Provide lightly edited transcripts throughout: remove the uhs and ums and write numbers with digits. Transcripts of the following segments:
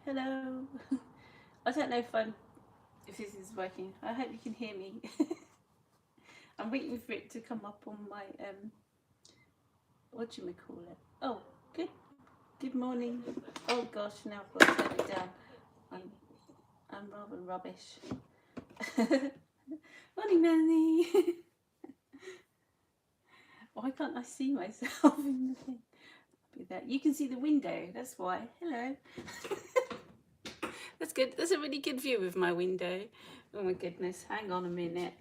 Hello. I don't know if this is working. I hope you can hear me. I'm waiting for it to come up on my what do you call it? Oh, good morning. Oh gosh, now I've got to turn it down. I'm rather rubbish. Morning, Melanie. Why can't I see myself in the thing? Be that you can see the window. That's why. Hello. That's good. That's a really good view of my window. Oh my goodness. Hang on a minute.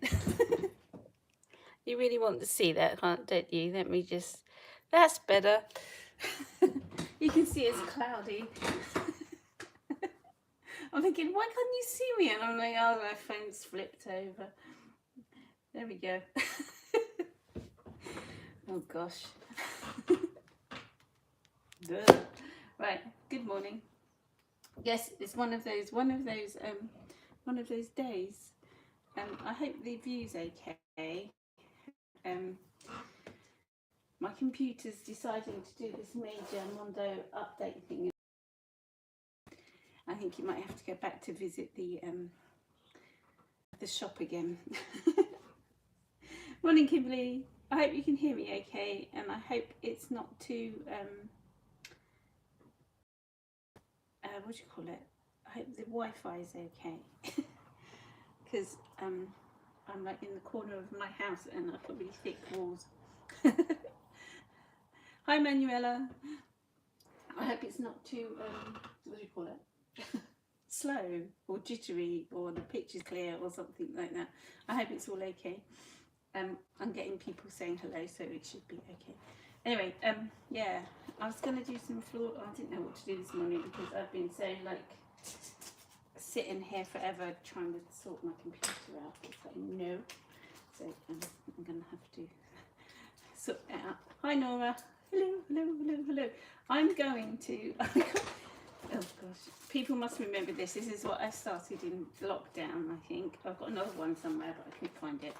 You really want to see that, don't you? Let me just. That's better. You can see it's cloudy. I'm thinking, why can't you see me? And I'm like, oh, my phone's flipped over. There we go. Oh gosh. Right. Good morning. Yes, it's one of those days. I hope the view's okay. My computer's deciding to do this major Mondo update thing. I think you might have to go back to visit the shop again. Morning, Kimberly. I hope you can hear me okay, and I hope it's not too what do you call it? I hope the Wi-Fi is okay, because I'm like in the corner of my house and I've got really thick walls. Hi, Manuela. I hope it's not too what do you call it? Slow or jittery, or the picture's clear or something like that. I hope it's all okay. I'm getting people saying hello, so it should be okay. Anyway, yeah, I was going to do some floor. I didn't know what to do this morning because I've been so like sitting here forever trying to sort my computer out. It's like no, so I'm going to have to sort it out. Hi, Nora. Hello, hello, hello, hello. I'm going to. Oh gosh, people must remember this. This is what I started in lockdown, I think. I've got another one somewhere, but I couldn't find it.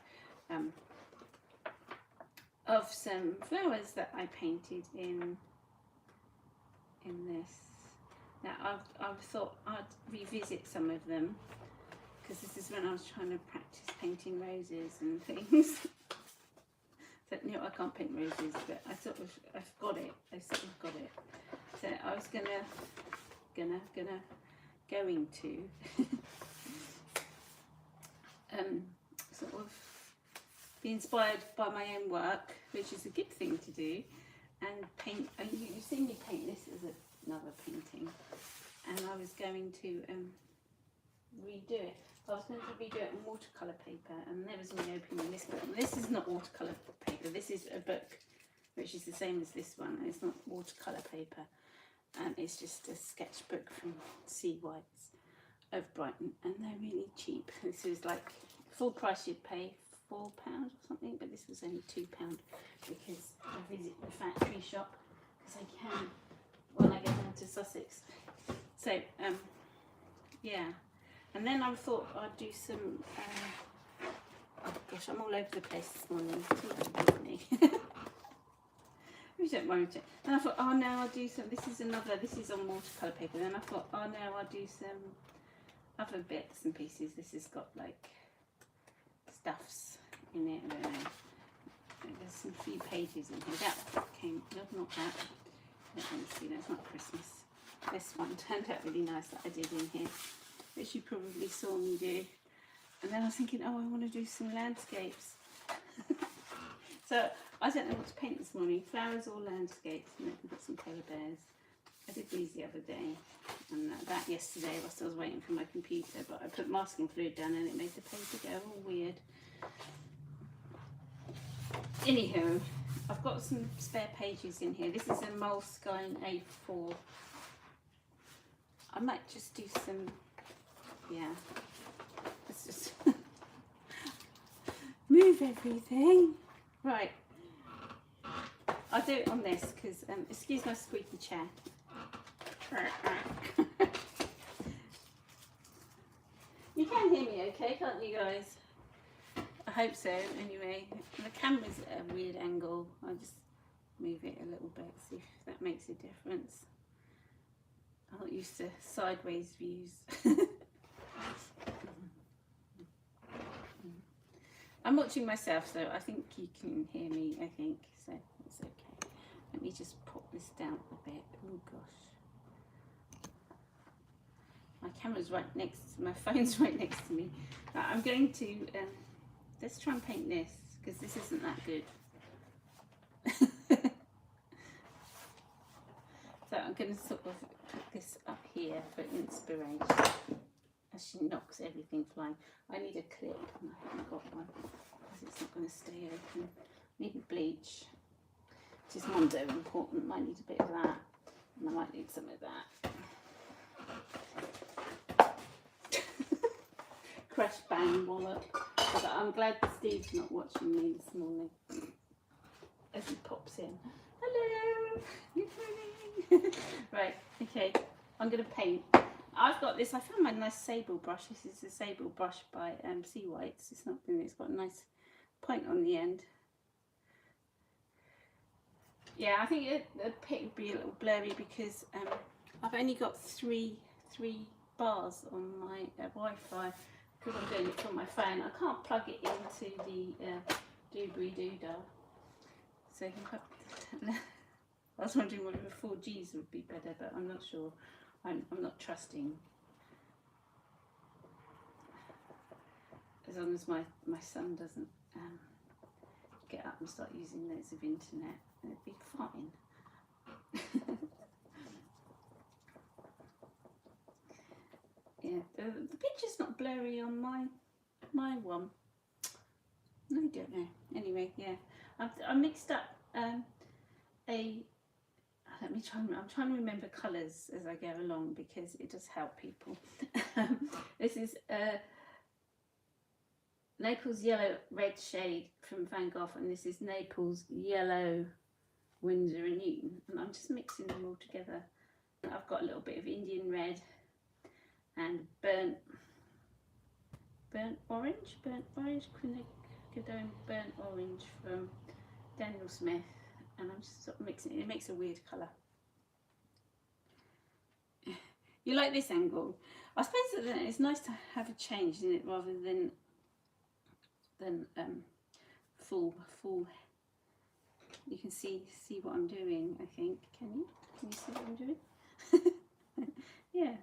Of some flowers that I painted in this. Now I've thought I'd revisit some of them because this is when I was trying to practice painting roses and things. So no, I can't paint roses, but I've got it. I sort of got it. So I was going to sort of be inspired by my own work, which is a good thing to do, and paint. And you've seen me paint this as another painting, and I was going to redo it. I was going to redo it on watercolour paper, and there was me opening this book. This is not watercolour paper. This is a book, which is the same as this one. It's not watercolour paper, and it's just a sketchbook from Sea Whites of Brighton, and they're really cheap. This is like full price you'd pay £4 or something, but this was only £2 because I visit the factory shop because I can when I get down to Sussex. So yeah, and then I thought I'd do some oh gosh, I'm all over the place this morning. Don't worry. And I thought, oh no, I'll do some. This is on watercolour paper. Then I thought, oh no, I'll do some other bits and pieces. This has got like stuffs in it. I don't know. There's some few pages in here. That came, no, not that. Let me see, that's not Christmas. This one turned out really nice that I did in here, which you probably saw me do. And then I was thinking, oh, I want to do some landscapes. So I don't know what to paint this morning. Flowers or landscapes. And then we've got some polar bears. I did these the other day, and that yesterday whilst I was waiting for my computer, but I put masking fluid down and it made the paper go all weird. Anywho, I've got some spare pages in here. This is a Moleskine A4. I might just do some, yeah, let's just move everything. Right, I'll do it on this because, excuse my squeaky chair. You can hear me okay, can't you guys? I hope so, anyway. The camera's at a weird angle. I'll just move it a little bit, see if that makes a difference. I'm not used to sideways views. I'm watching myself, so I think you can hear me, I think, so it's okay. Let me just pop this down a bit. Oh gosh. My camera's right next to, my phone's right next to me. I'm going to, let's try and paint this, because this isn't that good. So I'm going to sort of put this up here for inspiration as she knocks everything flying. I need a clip and I haven't got one because it's not going to stay open. I need bleach, which is Mondo important. Might need a bit of that, and I might need some of that. Crash bang wallop. But I'm glad Steve's not watching me this morning as he pops in. Hello, you're funny. Right, okay, I'm going to paint. I've got this, I found my nice sable brush. This is a sable brush by Sea Whites. It's something that's got a nice point on the end. Yeah, I think the pic would be a little blurry because I've only got three bars on my Wi-Fi because I'm doing it from my phone. I can't plug it into the doobly doodah. So I was wondering whether 4Gs would be better, but I'm not sure. I'm not trusting. As long as my son doesn't get up and start using loads of internet, it'd be fine. Yeah, the picture's not blurry on my one. I don't know. Anyway, yeah, I mixed up let me try. I'm trying to remember colours as I go along because it does help people. This is Naples Yellow Red shade from Van Gogh, and this is Naples Yellow Winsor and Newton, and I'm just mixing them all together. I've got a little bit of Indian red and burnt orange, quinacridone burnt orange from Daniel Smith, and I'm just sort of mixing it. It makes a weird colour. You like this angle? I suppose that it's nice to have a change in it rather than full. You can see what I'm doing. I think. Can you see what I'm doing? Yeah.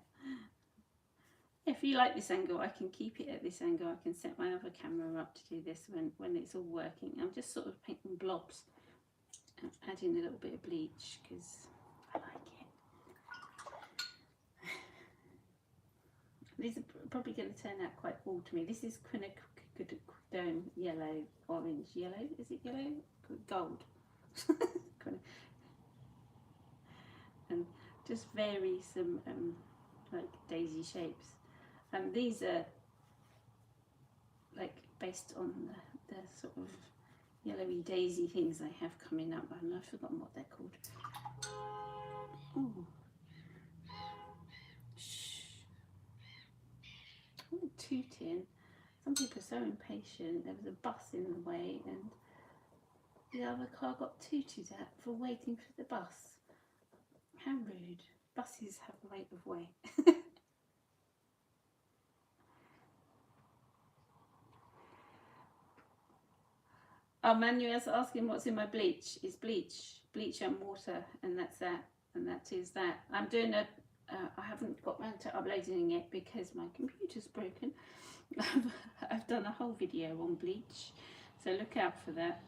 If you like this angle, I can keep it at this angle. I can set my other camera up to do this when it's all working. I'm just sort of painting blobs, adding a little bit of bleach because I like it. These are probably going to turn out quite cool to me. This is quinacridone yellow, orange, yellow. Is it yellow? Gold. And just vary some like daisy shapes. These are like based on the sort of yellowy daisy things I have coming up, and I've forgotten what they're called. Ooh. Oh, tooting. Some people are so impatient. There was a bus in the way and the other car got tooted at for waiting for the bus. How rude. Buses have a right of way. Oh, Manuel's asking what's in my bleach. It's bleach and water, and that's that, and that is that. I'm doing a I haven't got round to uploading it because my computer's broken. I've done a whole video on bleach, so look out for that.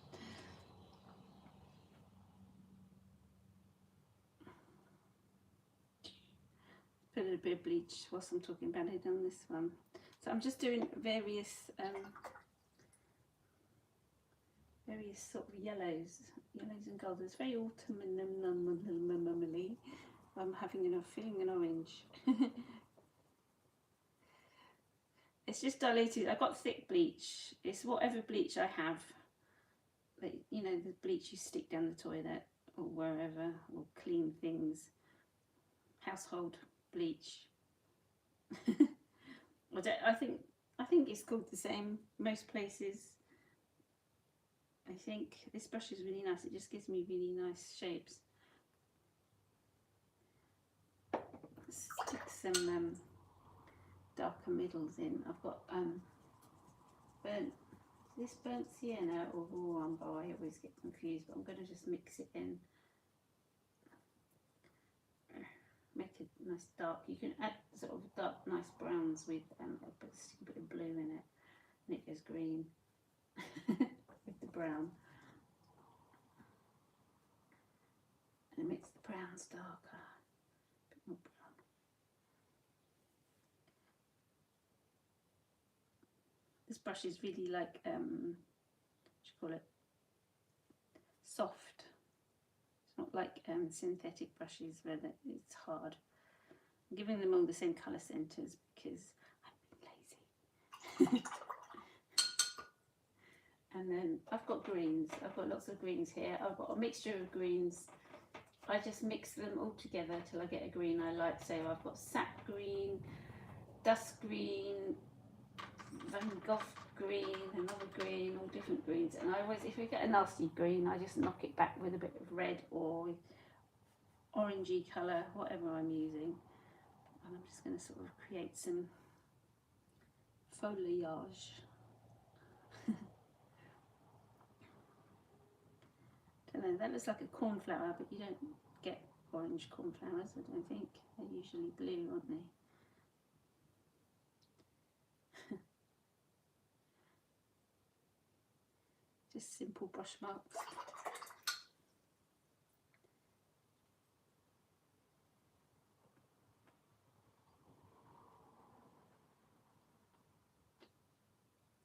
Put a bit of bleach whilst I'm talking about it on this one. So I'm just doing various sort of yellows and golds. It's very autumnally. I'm feeling an orange. It's just diluted. I got thick bleach. It's whatever bleach I have. Like, you know, the bleach you stick down the toilet or wherever, or clean things. Household bleach. I think it's called the same most places. I think this brush is really nice. It just gives me really nice shapes. stick some darker middles in. I've got burnt sienna or raw umber. I always get confused, but I'm going to just mix it in. Make it nice dark. You can add sort of dark, nice browns with a bit of blue in it, and it goes green with the brown. And it makes the browns darker. A bit more brown. This brush is really like, what do you call it? Soft. It's not like synthetic brushes where it's hard. I'm giving them all the same colour centres because I'm lazy. And then I've got greens. I've got lots of greens here. I've got a mixture of greens. I just mix them all together till I get a green I like. So I've got sap green, dust green, Van Gogh green, another green, all different greens. And I always, if we get a nasty green, I just knock it back with a bit of red or orangey colour, whatever I'm using. And I'm just going to sort of create some foliage. Don't know, that looks like a cornflower, but you don't get orange cornflowers, I don't think. They're usually blue, aren't they? Just simple brush marks.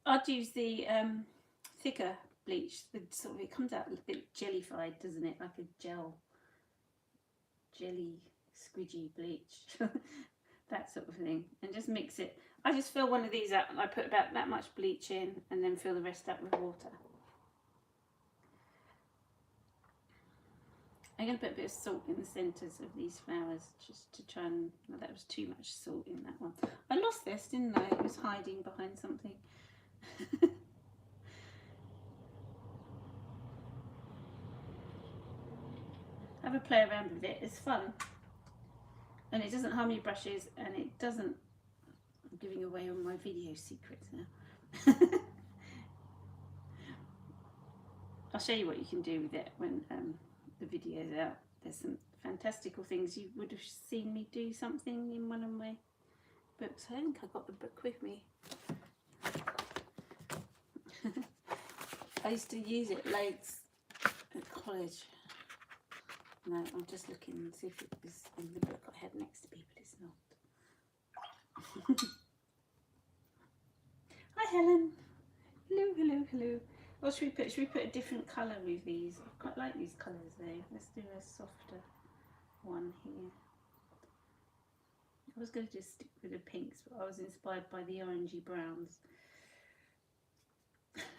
I'd use the thicker bleach. Sort of, it comes out a bit jellified, doesn't it? Like a jelly, squidgy bleach. That sort of thing. And just mix it. I just fill one of these up and I put about that much bleach in and then fill the rest up with water. I'm going to put a bit of salt in the centres of these flowers just to try and... Well, that was too much salt in that one. I lost this, didn't I? It was hiding behind something. Have a play around with it. It's fun. And it doesn't harm your brushes and it doesn't... I'm giving away all my video secrets now. I'll show you what you can do with it when the video's out. There's some fantastical things. You would have seen me do something in one of my books. I think I got the book with me. I used to use it loads at college. No, I'm just looking and see if it was in the book I had next to me, but it's not. Hi Helen. Hello, hello, hello. What should we put? Should we put a different colour with these? I quite like these colours though. Let's do a softer one here. I was going to just stick with the pinks, but I was inspired by the orangey browns. Let's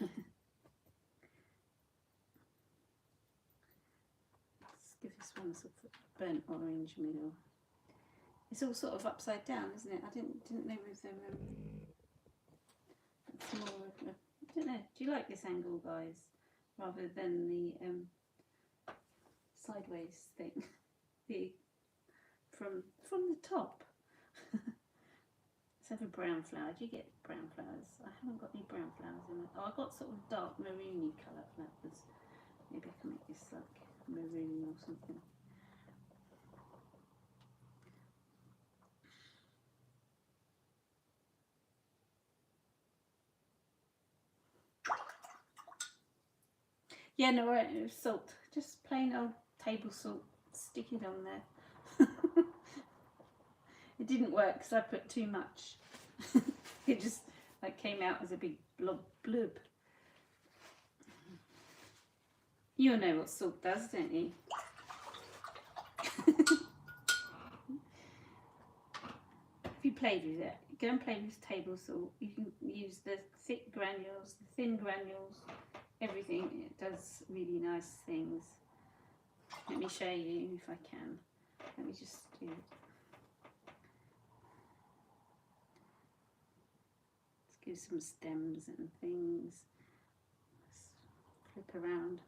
give this one a sort of burnt orange middle. It's all sort of upside down, isn't it? I didn't know with them. It's more of a, I don't know. Do you like this angle, guys? Rather than the sideways thing, the from the top. Let's have a brown flower. Do you get brown flowers? I haven't got any brown flowers in it. Oh, I got sort of dark maroony colour flowers. Maybe I can make this like maroon or something. Yeah, no, right, it was salt. Just plain old table salt. Stick it on there. It didn't work because I put too much. It just like came out as a big blub. You know what salt does, don't you? If you played with it, go and play with table salt. You can use the thick granules, the thin granules, everything. It does really nice things. Let me show you if I can. Let me just do it. Let's give some stems and things. Let's flip around.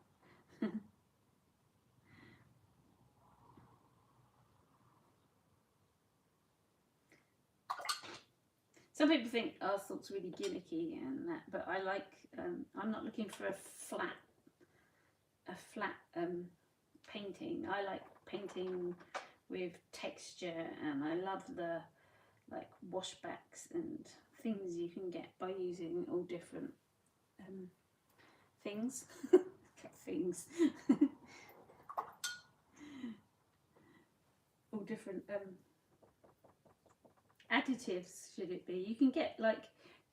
Some people think our salt's really gimmicky and that, but I like, I'm not looking for a flat painting. I like painting with texture, and I love the like washbacks and things you can get by using all different things. Things. All different additives, should it be. You can get like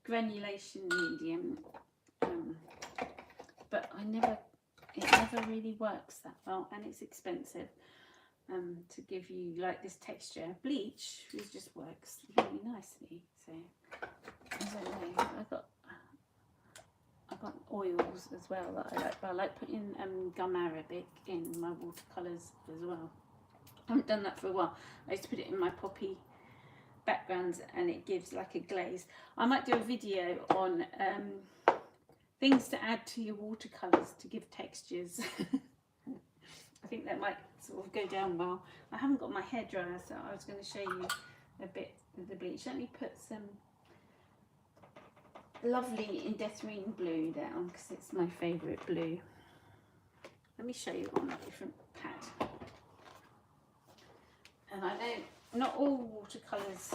granulation medium, but it never really works that well, and it's expensive to give you like this texture. Bleach, it just works really nicely. So I don't know, I've got oils as well that I like. But I like putting gum arabic in my watercolours as well. I haven't done that for a while. I used to put it in my poppy backgrounds and it gives like a glaze. I might do a video on things to add to your watercolours to give textures. I think that might sort of go down well. I haven't got my hairdryer, so I was going to show you a bit of the bleach. Let me put some lovely indethrine blue down because it's my favourite blue. Let me show you on a different pad. And I know not all watercolours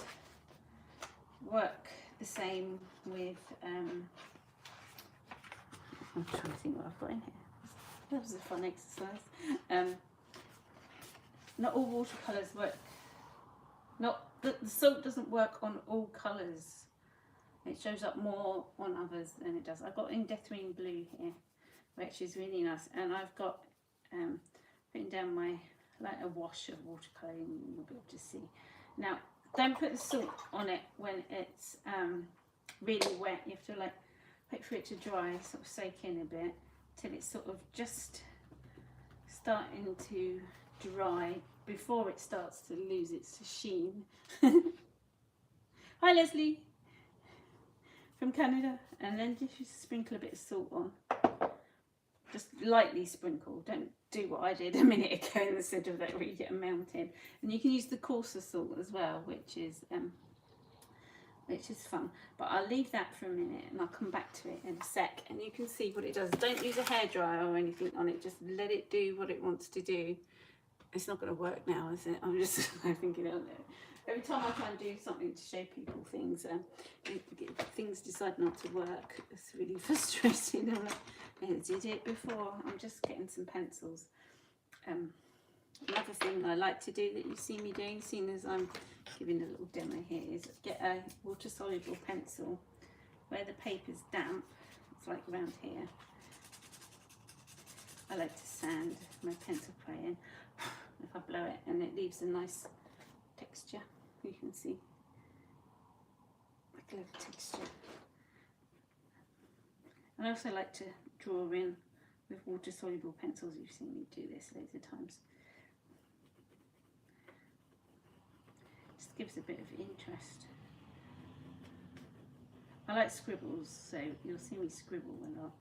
work the same with, I'm trying to think what I've got in here. That was a fun exercise. Not all watercolours work, the salt doesn't work on all colours. It shows up more on others than it does. I've got indethrine blue here, which is really nice. And I've got, putting down my, like a wash of watercolour, and you'll be able to see. Now, don't put the salt on it when it's really wet. You have to like wait for it to dry, sort of soak in a bit, till it's sort of just starting to dry before it starts to lose its sheen. Hi Leslie from Canada. And then just sprinkle a bit of salt on. Just lightly sprinkle. Don't do what I did a minute ago in the centre of that where you get a mountain. And you can use the coarser salt as well, which is fun. But I'll leave that for a minute and I'll come back to it in a sec, and you can see what it does. Don't use a hairdryer or anything on it. Just let it do what it wants to do. It's not going to work now, is it? I'm just thinking of it. Every time I try and do something to show people things, things decide not to work. It's really frustrating. I'm like, I did it before. I'm just getting some pencils. Another thing I like to do that you see me doing, seeing as I'm giving a little demo here, is get a water soluble pencil where the paper's damp. It's like around here. I like to sand my pencil crayon if I blow it, and it leaves a nice texture. You can see like a little texture. And I also like to draw in with water soluble pencils. You've seen me do this loads of times. Just gives a bit of interest. I like scribbles, so you'll see me scribble a lot.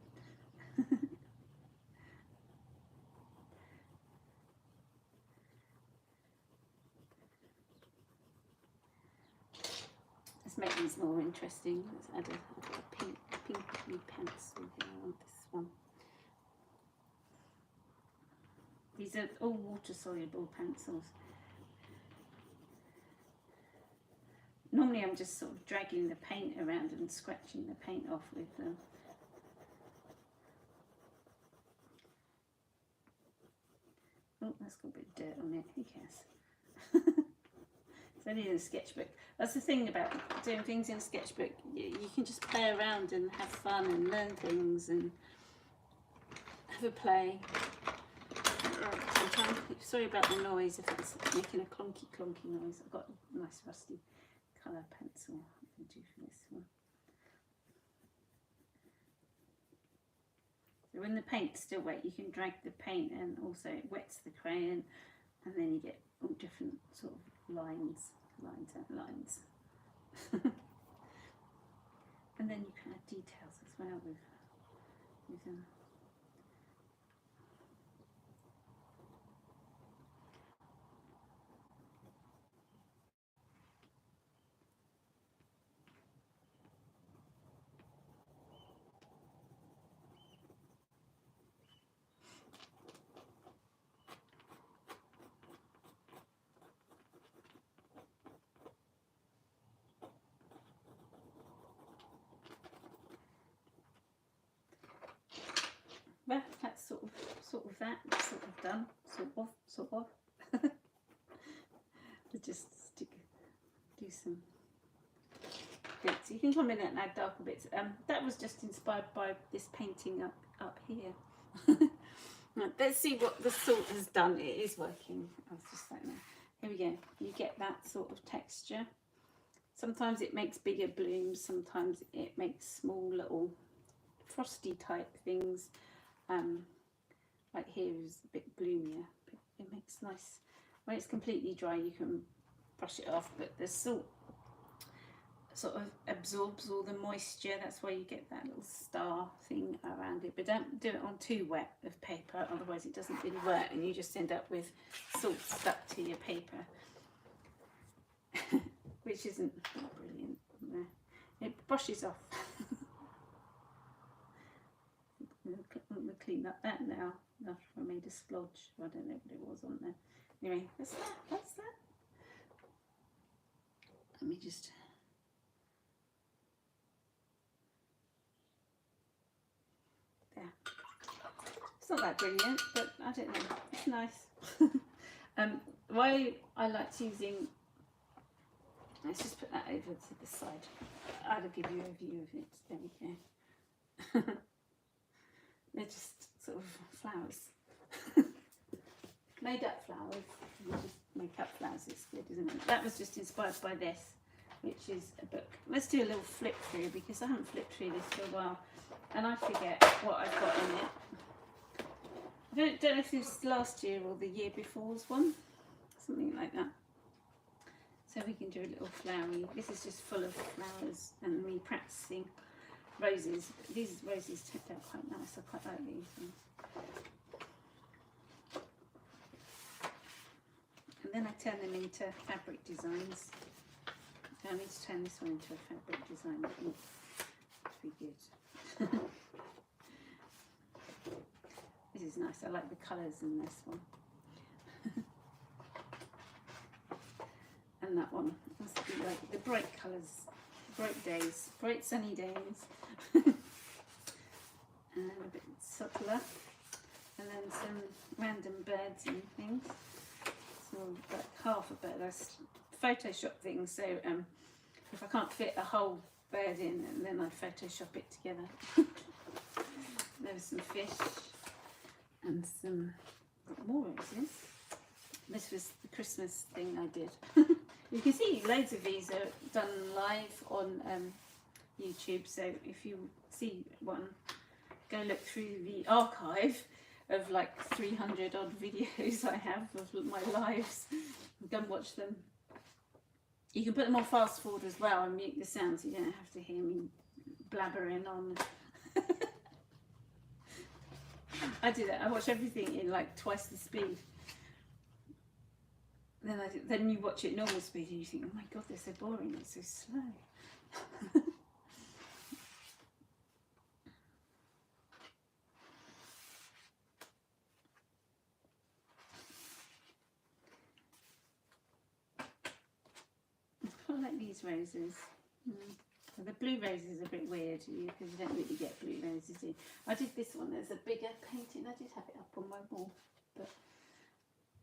Let's make these more interesting. Let's add a pinky pencil here. I want this one. These are all water soluble pencils. Normally I'm just sort of dragging the paint around and scratching the paint off with them. Oh, that's got a bit of dirt on it. Who cares? It's only in a sketchbook. That's the thing about doing things in a sketchbook. You can just play around and have fun and learn things and have a play. Sorry about the noise if it's making a clunky noise. I've got a nice rusty colour pencil I can do for this one. So when the paint's still wet, you can drag the paint and also it wets the crayon, and then you get all different sort of lines. And then you can add details as well with them. sort of that, sort of done, sort of. We'll just do some bits. You can come in and add darker bits. That was just inspired by this painting up here. Let's see what the salt has done. It is working. I was just like that. Here we go. You get that sort of texture. Sometimes it makes bigger blooms. Sometimes it makes small little frosty type things. Like here is a bit bloomier. But it makes nice. When it's completely dry, you can brush it off. But the salt sort of absorbs all the moisture. That's why you get that little star thing around it. But don't do it on too wet of paper, otherwise it doesn't really work and you just end up with salt stuck to your paper. Which isn't brilliant. No. It brushes off. I'm going to clean up that now after I made a splodge. I don't know what it was on there. Anyway, what's that? What's that? Let me just... It's not that brilliant, but I don't know, it's nice. Why I liked using, let's just put that over to the side. I'll give you a view of it. There we go. They're just sort of flowers. Made up flowers. You just make up flowers, it's good, isn't it? That was just inspired by this, which is a book. Let's do a little flip through because I haven't flipped through this for a while and I forget what I've got in it. I don't know if it was last year or the year before's one, something like that. So we can do a little flowery. This is just full of flowers and me practicing roses. These roses turned out quite nice. I quite like these ones. And then I turn them into fabric designs. I need to turn this one into a fabric design. I think that'd be good. This is nice. I like the colours in this one. And that one must be like the bright colours, bright days, bright sunny days. And a bit subtler. And then some random birds and things. So like half a bird. I Photoshop things, so if I can't fit a whole bird in, and then I Photoshop it together. There was some fish. And some more roses. This was the Christmas thing I did. You can see loads of these are done live on YouTube, so if you see one, go look through the archive of like 300 odd videos I have of my lives. Go and watch them. You can put them on fast forward as well and mute the sound so you don't have to hear me blabbering on. I do that. I watch everything in like twice the speed. Then you watch it normal speed and you think, oh my god, they're so boring, it's so slow. I like these roses. The blue roses are a bit weird because you don't really get blue roses, do you? I did this one as a bigger painting. I did have it up on my wall, but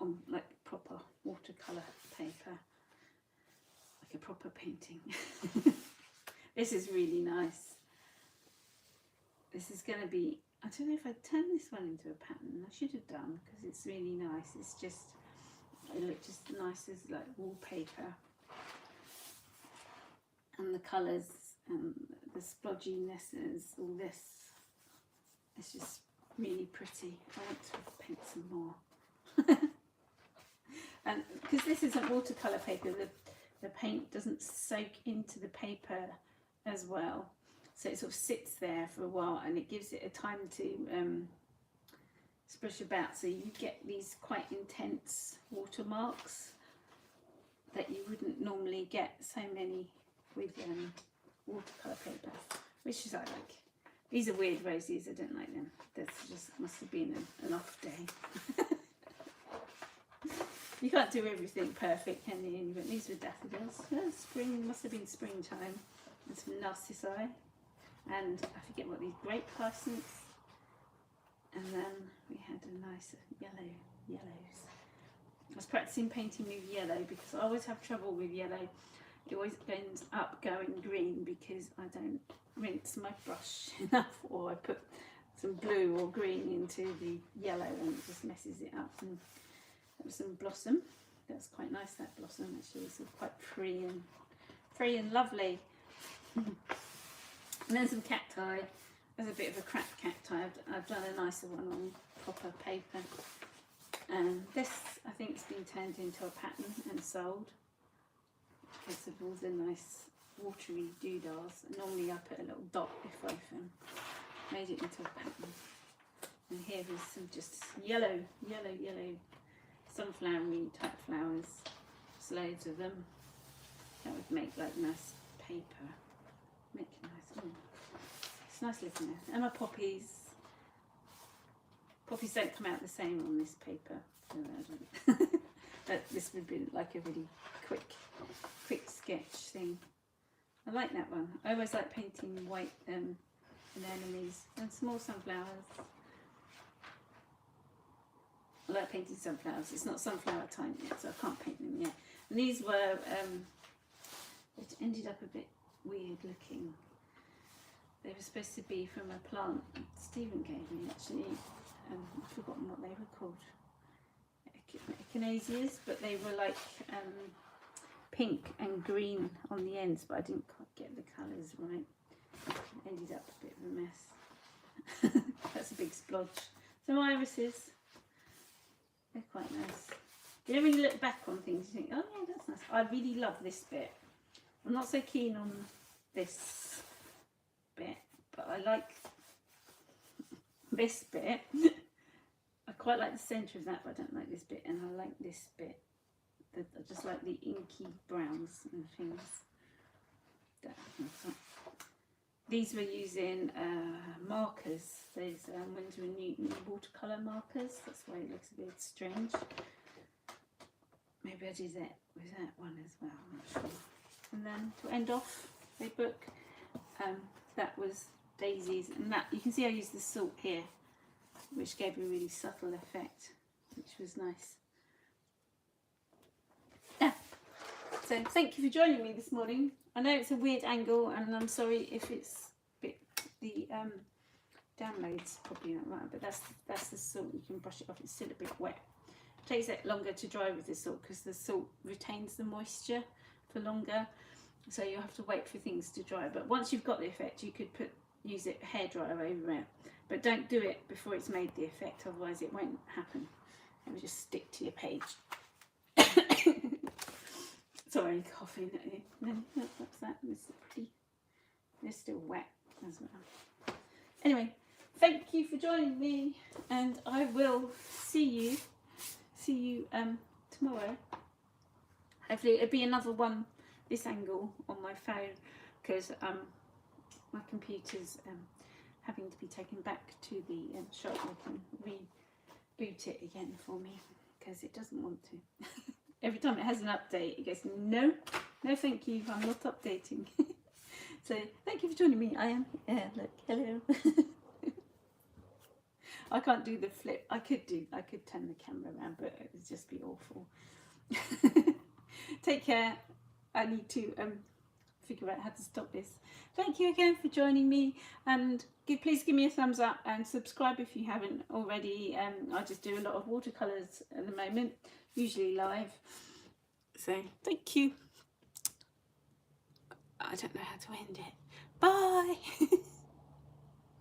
on like proper watercolour paper, like a proper painting. This is really nice. This is going to be, I don't know if I turn this one into a pattern. I should have done because it's really nice. It's just, it looks just nice as like wallpaper. And the colours and the splodginesses, all this, it's just really pretty. I want to paint some more. And because this isn't watercolour paper, the paint doesn't soak into the paper as well. So it sort of sits there for a while and it gives it a time to splash about. So you get these quite intense watermarks that you wouldn't normally get so many with watercolour paper, which is I like. These are weird roses, I don't like them. This just must have been an off day. You can't do everything perfect, can you? But these were daffodils. Spring, must have been springtime. And some narcissi. And I forget what these, grape hyacinths. And then we had a nice yellows. I was practicing painting with yellow because I always have trouble with yellow. It always ends up going green because I don't rinse my brush enough, or I put some blue or green into the yellow and it just messes it up. And that was some blossom. That's quite nice, that blossom actually. It's quite free and lovely. And then some cacti. There's a bit of a cracked cacti. I've done a nicer one on proper paper. And this, I think, has been turned into a pattern and sold because of all the nice watery doodahs. Normally I put a little dot if I've made it into a pattern. And here is some just yellow sunflowery type flowers. There's loads of them. That would make like nice paper. Make it nice. Oh, it's nice looking there. And my poppies. Poppies don't come out the same on this paper. But this would be like a really quick sketch thing. I like that one. I always like painting white anemones and small sunflowers. I like painting sunflowers. It's not sunflower time yet, so I can't paint them yet. And these were, it ended up a bit weird looking. They were supposed to be from a plant Stephen gave me actually. I've forgotten what they were called. Echinaceas, but they were like pink and green on the ends, but I didn't quite get the colours right. It ended up a bit of a mess. That's a big splodge. Some irises. They're quite nice. You know, when you look back on things, you think, oh yeah, that's nice. I really love this bit. I'm not so keen on this bit, but I like this bit. I quite like the centre of that, but I don't like this bit, and I like this bit. I just like the inky browns and things. These were using markers, those Winsor & Newton watercolour markers. That's why it looks a bit strange. Maybe I did that with that one as well, I'm not sure. And then to end off the book, that was daisies, and that you can see I used the salt here, which gave a really subtle effect, which was nice. Yeah. So thank you for joining me this morning. I know it's a weird angle, and I'm sorry if it's a bit, the download's probably not right, but that's the salt. You can brush it off. It's still a bit wet. It takes it longer to dry with the salt because the salt retains the moisture for longer. So you have to wait for things to dry. But once you've got the effect, you could use it hairdryer over it. But don't do it before it's made the effect, otherwise it won't happen. It will just stick to your page. Sorry, coughing at you. What's that? They're still wet as well. Anyway, thank you for joining me, and I will see you tomorrow. Hopefully it'll be another one this angle on my phone, because my computer's having to be taken back to the shop. I can reboot it again for me because it doesn't want to. Every time it has an update, it goes, no thank you, I'm not updating. So thank you for joining me. I am, look, hello. I can't do the flip. I could turn the camera around, but it would just be awful. Take care. I need to figure out how to stop this. Thank you again for joining me, and please give me a thumbs up and subscribe if you haven't already. I just do a lot of watercolours at the moment, usually live. So thank you. I don't know how to end it. Bye.